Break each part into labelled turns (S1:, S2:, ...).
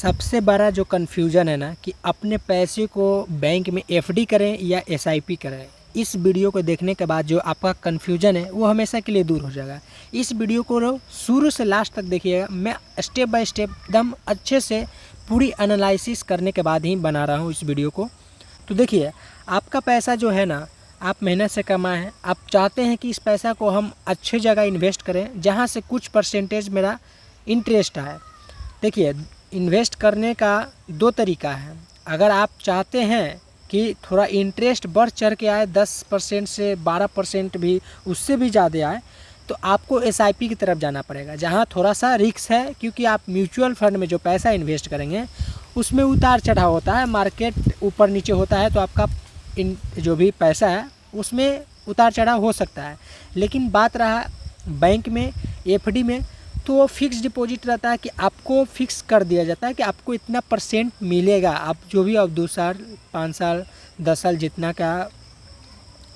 S1: सबसे बड़ा जो कन्फ्यूज़न है ना कि अपने पैसे को बैंक में एफडी करें या एसआईपी करें। इस वीडियो को देखने के बाद जो आपका कन्फ्यूज़न है वो हमेशा के लिए दूर हो जाएगा। इस वीडियो को शुरू से लास्ट तक देखिएगा। मैं स्टेप बाय स्टेप एकदम अच्छे से पूरी एनालिसिस करने के बाद ही बना रहा हूँ इस वीडियो को। तो देखिए, आपका पैसा जो है ना, आप मेहनत से कमाए हैं, आप चाहते हैं कि इस पैसा को हम अच्छे जगह इन्वेस्ट करें जहाँ से कुछ परसेंटेज मेरा इंटरेस्ट आए। देखिए, इन्वेस्ट करने का दो तरीका है। अगर आप चाहते हैं कि थोड़ा इंटरेस्ट बढ़ चढ़ के आए, 10% से 12% भी, उससे भी ज़्यादा आए, तो आपको एसआईपी की तरफ जाना पड़ेगा, जहां थोड़ा सा रिस्क है। क्योंकि आप म्यूचुअल फंड में जो पैसा इन्वेस्ट करेंगे उसमें उतार चढ़ाव होता है, मार्केट ऊपर नीचे होता है, तो आपका जो भी पैसा है उसमें उतार चढ़ाव हो सकता है। लेकिन बात रहा बैंक में, एफडी में, तो वो फिक्स डिपॉजिट रहता है कि आपको फिक्स कर दिया जाता है कि आपको इतना परसेंट मिलेगा। आप जो भी, आप 2 साल, 5 साल, 10 साल जितना का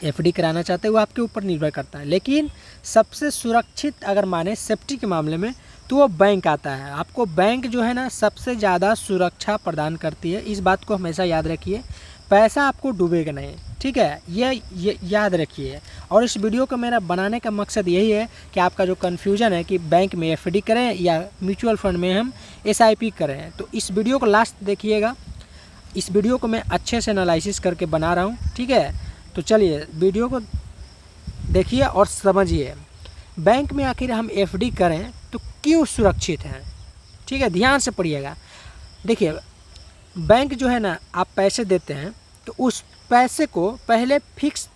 S1: एफडी कराना चाहते हैं वो आपके ऊपर निर्भर करता है। लेकिन सबसे सुरक्षित अगर माने सेफ्टी के मामले में, तो वो बैंक आता है। आपको बैंक जो है ना सबसे ज़्यादा सुरक्षा प्रदान करती है। इस बात को हमेशा याद रखिए, पैसा आपको डूबेगा नहीं, ठीक है, ये याद रखिए। और इस वीडियो को मेरा बनाने का मकसद यही है कि आपका जो कन्फ्यूज़न है कि बैंक में एफडी करें या म्यूचुअल फंड में हम एसआईपी करें, तो इस वीडियो को लास्ट देखिएगा। इस वीडियो को मैं अच्छे से एनालिसिस करके बना रहा हूँ, ठीक है। तो चलिए वीडियो को देखिए और समझिए, बैंक में आखिर हम एफडी करें तो क्यों सुरक्षित हैं, ठीक है। ध्यान से पढ़िएगा। देखिए, बैंक जो है ना, आप पैसे देते हैं तो उस पैसे को पहले फिक्स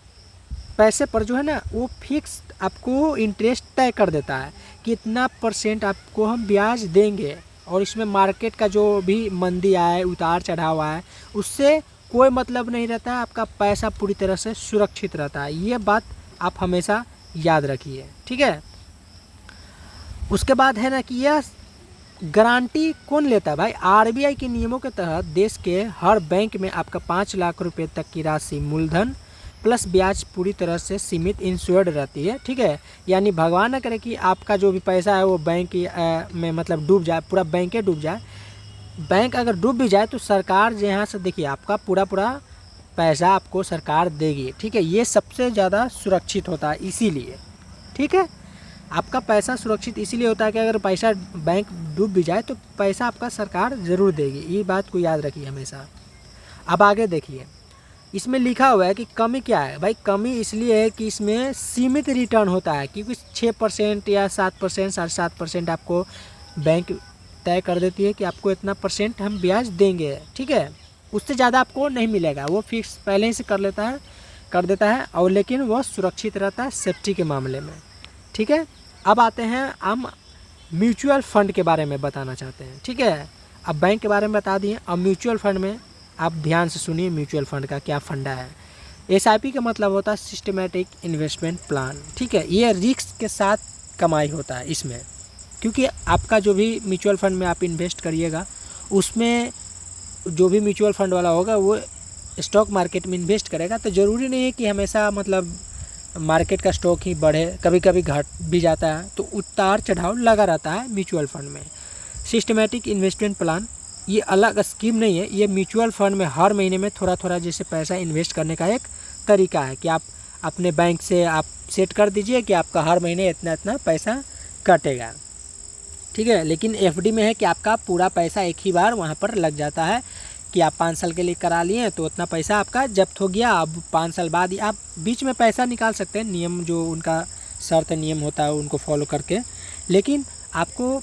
S1: पैसे पर जो है ना वो फिक्स आपको इंटरेस्ट तय कर देता है कि इतना परसेंट आपको हम ब्याज देंगे। और इसमें मार्केट का जो भी मंदी आए, उतार चढ़ाव आए, उससे कोई मतलब नहीं रहता है। आपका पैसा पूरी तरह से सुरक्षित रहता है। ये बात आप हमेशा याद रखिए, ठीक है। उसके बाद है ना कि यह गारंटी कौन लेता है भाई? आरबीआई के नियमों के तहत देश के हर बैंक में आपका 5 लाख रुपए तक की राशि मूलधन प्लस ब्याज पूरी तरह से सीमित इंश्योर्ड रहती है, ठीक है। यानी भगवान न करे कि आपका जो भी पैसा है वो बैंक में मतलब डूब जाए, पूरा बैंक डूब जाए। बैंक अगर डूब भी जाए तो सरकार यहाँ से, देखिए, आपका पूरा पैसा आपको सरकार देगी, ठीक है। ये सबसे ज़्यादा सुरक्षित होता है इसीलिए, ठीक है। आपका पैसा सुरक्षित इसीलिए होता है कि अगर पैसा बैंक डूब भी जाए तो पैसा आपका सरकार ज़रूर देगी। ये बात को याद रखिए हमेशा। अब आगे देखिए, इसमें लिखा हुआ है कि कमी क्या है भाई? कमी इसलिए है कि इसमें सीमित रिटर्न होता है, क्योंकि 6% या 7%, 7.5% आपको बैंक तय कर देती है कि आपको इतना परसेंट हम ब्याज देंगे, ठीक है। उससे ज़्यादा आपको नहीं मिलेगा, वो फिक्स पहले ही से कर देता है। और लेकिन वह सुरक्षित रहता है सेफ्टी के मामले में, ठीक है। अब आते हैं, हम म्यूचुअल फंड के बारे में बताना चाहते हैं, ठीक है। अब बैंक के बारे में बता दिए, अब म्यूचुअल फंड में आप ध्यान से सुनिए म्यूचुअल फंड का क्या फंडा है। एसआईपी का मतलब होता है सिस्टमेटिक इन्वेस्टमेंट प्लान, ठीक है। ये रिस्क के साथ कमाई होता है इसमें, क्योंकि आपका जो भी म्यूचुअल फंड में आप इन्वेस्ट करिएगा, उसमें जो भी म्यूचुअल फंड वाला होगा वो स्टॉक मार्केट में इन्वेस्ट करेगा। तो ज़रूरी नहीं है कि हमेशा मतलब मार्केट का स्टॉक ही बढ़े, कभी कभी घट भी जाता है, तो उतार चढ़ाव लगा रहता है म्यूचुअल फंड में। सिस्टमेटिक इन्वेस्टमेंट प्लान ये अलग स्कीम नहीं है, ये म्यूचुअल फंड में हर महीने में थोड़ा थोड़ा जैसे पैसा इन्वेस्ट करने का एक तरीका है कि आप अपने बैंक से आप सेट कर दीजिए कि आपका हर महीने इतना इतना पैसा कटेगा, ठीक है। लेकिन एफडी में है कि आपका पूरा पैसा एक ही बार वहाँ पर लग जाता है कि आप 5 साल के लिए करा लिए तो उतना पैसा आपका जब्त हो गया। अब 5 साल बाद ही आप बीच में पैसा निकाल सकते हैं, नियम जो उनका शर्त नियम होता है उनको फॉलो करके। लेकिन आपको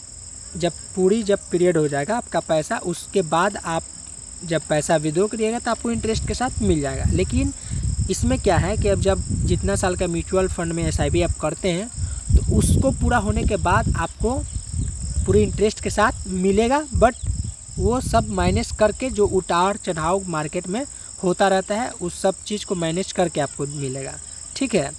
S1: जब पीरियड हो जाएगा आपका पैसा, उसके बाद आप जब पैसा विड्रॉ करिएगा तो आपको इंटरेस्ट के साथ मिल जाएगा। लेकिन इसमें क्या है कि अब जब जितना साल का म्यूचुअल फंड में एसआईपी आप करते हैं तो उसको पूरा होने के बाद आपको पूरी इंटरेस्ट के साथ मिलेगा, बट वो सब माइनस करके जो उतार चढ़ाव मार्केट में होता रहता है उस सब चीज़ को मैनेज करके आपको मिलेगा, ठीक है।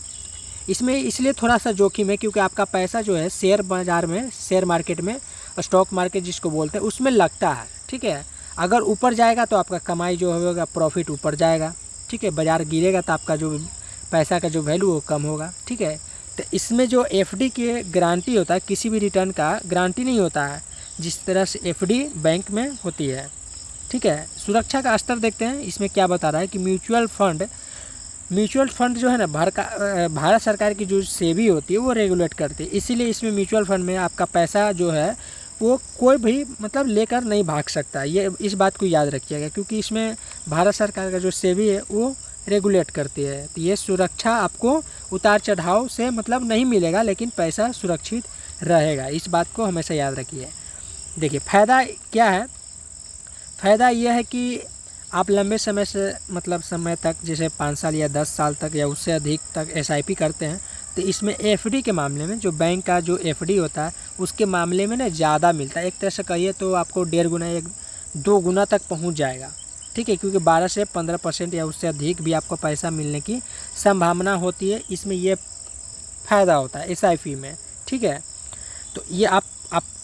S1: इसमें इसलिए थोड़ा सा जोखिम है क्योंकि आपका पैसा जो है शेयर बाज़ार में, शेयर मार्केट में, स्टॉक मार्केट जिसको बोलते हैं, उसमें लगता है, ठीक है। अगर ऊपर जाएगा तो आपका कमाई जो होगा, प्रॉफिट ऊपर जाएगा, ठीक है। बाज़ार गिरेगा तो आपका जो पैसा का जो वैल्यू वो कम होगा, ठीक है। तो इसमें जो एफडी की गारंटी होता है, किसी भी रिटर्न का गारंटी नहीं होता है, जिस तरह से एफडी बैंक में होती है। ठीक है, सुरक्षा का स्तर देखते हैं इसमें क्या बता रहा है कि म्यूचुअल फंड जो है ना भारत सरकार की जो सेबी होती है वो रेगुलेट करती है, इसीलिए इसमें म्यूचुअल फंड में आपका पैसा जो है वो कोई भी मतलब लेकर नहीं भाग सकता। ये इस बात को याद रखिएगा, क्योंकि इसमें भारत सरकार का जो सेबी है वो रेगुलेट करती है। तो ये सुरक्षा आपको उतार चढ़ाव से मतलब नहीं मिलेगा, लेकिन पैसा सुरक्षित रहेगा, इस बात को हमेशा याद रखिए। देखिए फ़ायदा क्या है, फ़ायदा यह है कि आप लंबे समय तक जैसे 5 साल या 10 साल तक या उससे अधिक तक एसआईपी करते हैं, तो इसमें एफडी के मामले में जो बैंक का जो एफडी होता है उसके मामले में ना ज़्यादा मिलता है। एक तरह से कहिए तो आपको 1.5 गुना या 2 गुना तक पहुंच जाएगा। ठीक है, क्योंकि 12 से 15% या उससे अधिक भी आपको पैसा मिलने की संभावना होती है। इसमें ये फ़ायदा होता है एसआईपी में। ठीक है, तो ये आप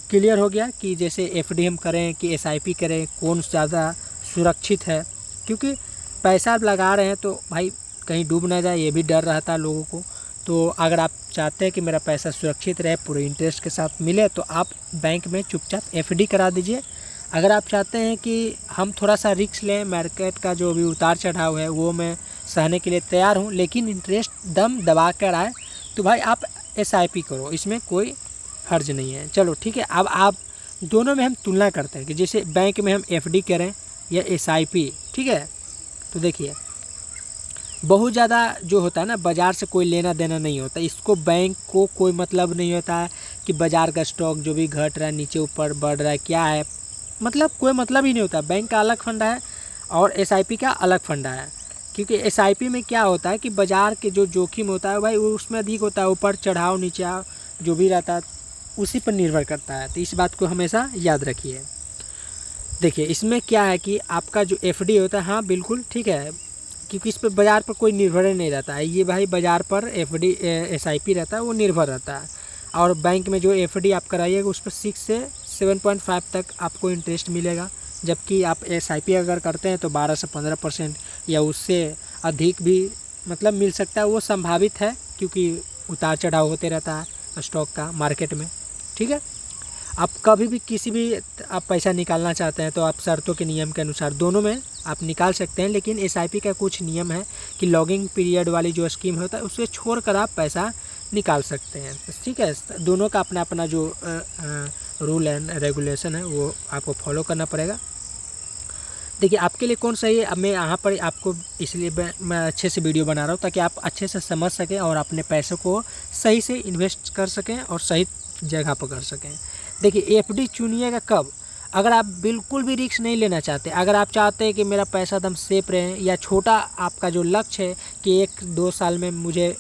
S1: क्लियर हो गया कि जैसे एफडी हम करें कि एसआईपी करें, कौन ज़्यादा सुरक्षित है। क्योंकि पैसा आप लगा रहे हैं तो भाई कहीं डूब ना जाए, ये भी डर रहता है लोगों को। तो अगर आप चाहते हैं कि मेरा पैसा सुरक्षित रहे, पूरे इंटरेस्ट के साथ मिले, तो आप बैंक में चुपचाप एफडी करा दीजिए। अगर आप चाहते हैं कि हम थोड़ा सा रिस्क लें, मार्केट का जो भी उतार चढ़ाव है वो मैं सहने के लिए तैयार हूँ, लेकिन इंटरेस्ट दम दबा कर आए, तो भाई आप एसआईपी करो, इसमें कोई हर्ज नहीं है। चलो ठीक है, अब आप दोनों में हम तुलना करते हैं कि जैसे बैंक में हम एफडी करें या एसआईपी। ठीक है, तो देखिए बहुत ज़्यादा जो होता है ना, बाज़ार से कोई लेना देना नहीं होता, इसको बैंक को कोई मतलब नहीं होता है कि बाज़ार का स्टॉक जो भी घट रहा है, नीचे ऊपर बढ़ रहा है, क्या है, मतलब कोई मतलब ही नहीं होता। बैंक का अलग फंडा है और एसआईपी का अलग फंडा है। क्योंकि एसआईपी में क्या होता है कि बाज़ार के जो जोखिम होता है भाई वो उसमें अधिक होता है, ऊपर चढ़ाव नीचे जो भी रहता है उसी पर निर्भर करता है। तो इस बात को हमेशा याद रखिए। देखिए इसमें क्या है कि आपका जो एफडी होता है, हाँ बिल्कुल ठीक है, क्योंकि इस पर बाज़ार पर कोई निर्भर नहीं रहता है। ये भाई बाज़ार पर एफडी एसआईपी रहता है वो निर्भर रहता है। और बैंक में जो एफडी आप कराइएगा उस पर 6 से 7.5 तक आपको इंटरेस्ट मिलेगा, जबकि आप एसआईपी अगर करते हैं तो 12 से 15% या उससे अधिक भी मतलब मिल सकता है। वो संभावित है क्योंकि उतार चढ़ाव होते रहता है स्टॉक का मार्केट में। ठीक है, आप कभी भी किसी भी आप पैसा निकालना चाहते हैं तो आप शर्तों के नियम के अनुसार दोनों में आप निकाल सकते हैं, लेकिन एसआईपी का कुछ नियम है कि लॉगिंग पीरियड वाली जो स्कीम होता है उससे छोड़कर आप पैसा निकाल सकते हैं। ठीक है, दोनों का अपना अपना जो रूल एंड रेगुलेशन है वो आपको फॉलो करना पड़ेगा। देखिए आपके लिए कौन सही है, अब मैं यहाँ पर आपको इसलिए मैं अच्छे से वीडियो बना रहा हूँ ताकि आप अच्छे से समझ सकें और अपने पैसों को सही से इन्वेस्ट कर सकें और सही जगह पर कर सकें। देखिए एफडी चुनिएगा कब, अगर आप बिल्कुल भी रिस्क नहीं लेना चाहते, अगर आप चाहते हैं कि मेरा पैसा एकदम सेफ रहे, या छोटा आपका जो लक्ष्य है कि 1-2 साल में मुझे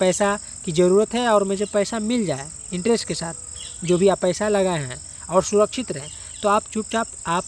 S1: पैसा की ज़रूरत है और मुझे पैसा मिल जाए इंटरेस्ट के साथ जो भी आप पैसा लगाए हैं और सुरक्षित रहें, तो आप चुपचाप आप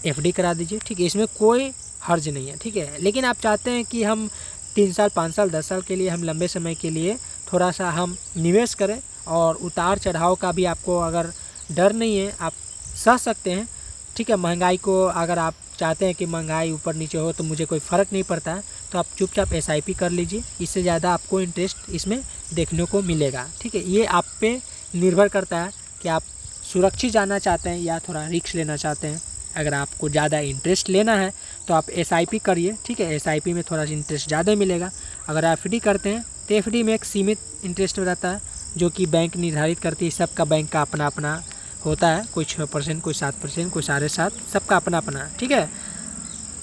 S1: एफडी करा दीजिए। ठीक है, इसमें कोई हर्ज नहीं है। ठीक है, लेकिन आप चाहते हैं कि हम 3 साल 5 साल 10 साल के लिए, हम लंबे समय के लिए थोड़ा सा हम निवेश करें और उतार चढ़ाव का भी आपको अगर डर नहीं है, आप सह सकते हैं। ठीक है, महंगाई को अगर आप चाहते हैं कि महंगाई ऊपर नीचे हो तो मुझे कोई फ़र्क नहीं पड़ता है, तो आप चुपचाप एसआईपी कर लीजिए, इससे ज़्यादा आपको इंटरेस्ट इसमें देखने को मिलेगा। ठीक है, ये आप पे निर्भर करता है कि आप सुरक्षित जाना चाहते हैं या थोड़ा रिस्क लेना चाहते हैं। अगर आपको ज़्यादा इंटरेस्ट लेना है तो आप एसआईपी करिए। ठीक है, एसआईपी में थोड़ा सा इंटरेस्ट ज़्यादा मिलेगा। अगर आप एफडी करते हैं तो एफडी में एक सीमित इंटरेस्ट रहता है जो कि बैंक निर्धारित करती है। सबका बैंक का अपना अपना होता है, कोई 6%, कोई 7%, कोई 7.5%, सबका अपना अपना। ठीक है,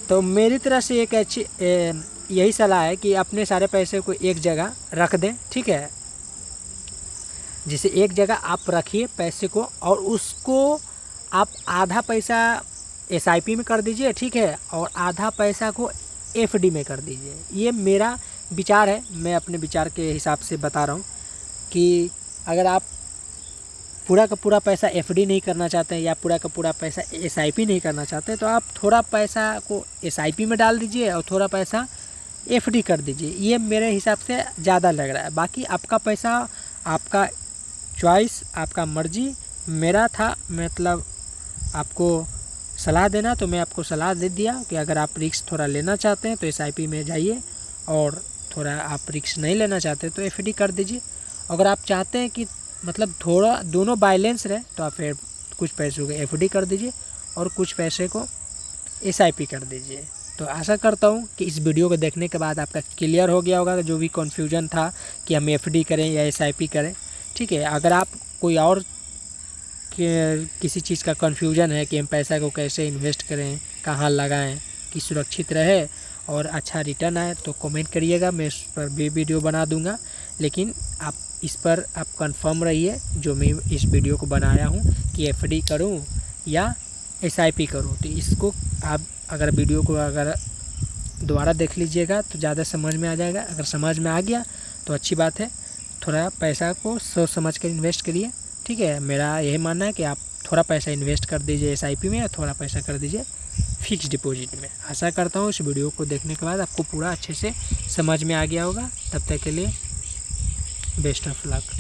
S1: तो मेरी तरह से एक अच्छी यही सलाह है कि अपने सारे पैसे को एक जगह रख दें। ठीक है, जैसे एक जगह आप रखिए पैसे को और उसको आप आधा पैसा एसआईपी में कर दीजिए। ठीक है, और आधा पैसा को एफडी में कर दीजिए। ये मेरा विचार है, मैं अपने विचार के हिसाब से बता रहा हूँ कि अगर आप पूरा का पूरा पैसा एफडी नहीं करना चाहते हैं या पूरा का पूरा पैसा एसआईपी नहीं करना चाहते, तो आप थोड़ा पैसा को एसआईपी में डाल दीजिए और थोड़ा पैसा एफडी कर दीजिए। ये मेरे हिसाब से ज़्यादा लग रहा है। बाकी आपका पैसा, आपका चॉइस, आपका मर्जी। मेरा था मतलब आपको सलाह देना, तो मैं आपको सलाह दे दिया कि अगर आप रिस्क थोड़ा लेना चाहते हैं तो एसआईपी में जाइए, और थोड़ा आप रिस्क नहीं लेना चाहते तो एफडी कर दीजिए। अगर आप चाहते हैं कि मतलब थोड़ा दोनों बैलेंस रहे तो आप फिर कुछ पैसों को एफडी कर दीजिए और कुछ पैसे को एसआईपी कर दीजिए। तो आशा करता हूँ कि इस वीडियो को देखने के बाद आपका क्लियर हो गया होगा जो भी कन्फ्यूजन था कि हम एफडी करें या एसआईपी करें। ठीक है, अगर आप कोई और किसी चीज़ का कन्फ्यूजन है कि हम पैसा को कैसे इन्वेस्ट करें, कहाँ लगाएं कि सुरक्षित रहे और अच्छा रिटर्न आए, तो कमेंट करिएगा, मैं इस पर भी वीडियो बना दूंगा। लेकिन आप इस पर आप कंफर्म रहिए जो मैं इस वीडियो को बनाया हूँ कि एफडी करूँ या एसआईपी करूँ। तो इसको आप अगर वीडियो को अगर दोबारा देख लीजिएगा तो ज़्यादा समझ में आ जाएगा। अगर समझ में आ गया तो अच्छी बात है, थोड़ा पैसा को सोच समझ कर इन्वेस्ट करिए। ठीक है, मेरा यही मानना है कि आप थोड़ा पैसा इन्वेस्ट कर दीजिए एसआईपी में या थोड़ा पैसा कर दीजिए फिक्स डिपॉजिट में। आशा करता हूँ इस वीडियो को देखने के बाद आपको पूरा अच्छे से समझ में आ गया होगा। तब तक के लिए बेस्ट ऑफ लक।